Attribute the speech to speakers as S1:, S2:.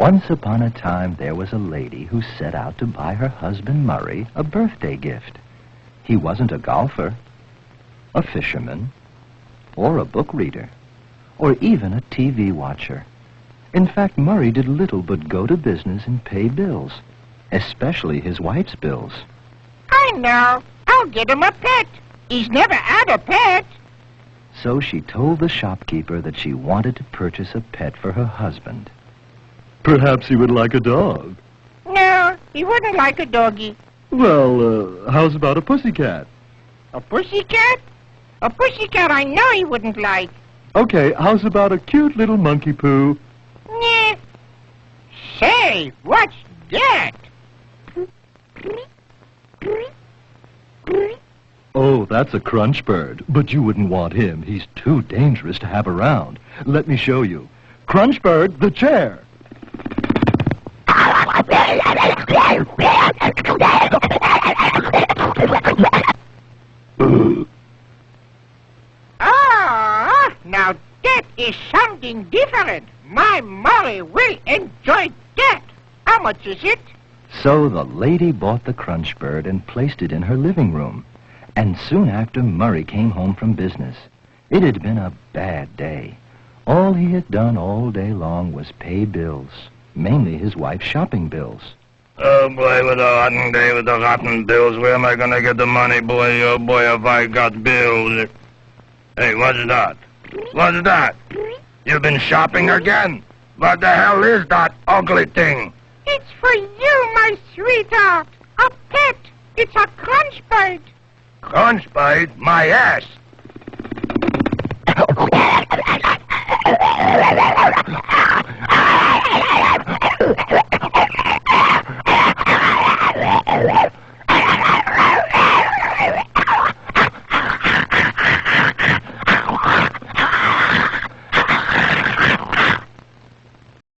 S1: Once upon a time, there was a lady who set out to buy her husband Murray a birthday gift. He wasn't a golfer, a fisherman, or a book reader, or even a TV watcher. In fact, Murray did little but go to business and pay bills, especially his wife's bills.
S2: I know. I'll get him a pet. He's never had a pet.
S1: So she told the shopkeeper that she wanted to purchase a pet for her husband. Perhaps he would like a dog.
S2: No, he wouldn't like a doggy.
S1: Well, how's about a pussycat?
S2: A pussycat? A pussycat I know he wouldn't like.
S1: Okay, how's about a cute little monkey poo?
S2: Nah. Say, what's that?
S1: Oh, that's a crunch bird, but you wouldn't want him. He's too dangerous to have around. Let me show you. Crunch bird, the chair.
S2: Ah, now that is something different. My Murray will enjoy that. How much is it?
S1: So the lady bought the crunch bird and placed it in her living room. And soon after, Murray came home from business. It had been a bad day. All he had done all day long was pay bills, mainly his wife's shopping bills.
S3: Oh, boy, with a rotten day with the rotten bills. Where am I going to get the money, boy? Oh, boy, have I got bills. Hey, what's that? What's that? You've been shopping again? What the hell is that ugly thing?
S2: It's for you, my sweetheart. A pet. It's a crunch bird.
S3: Crunch bite my ass.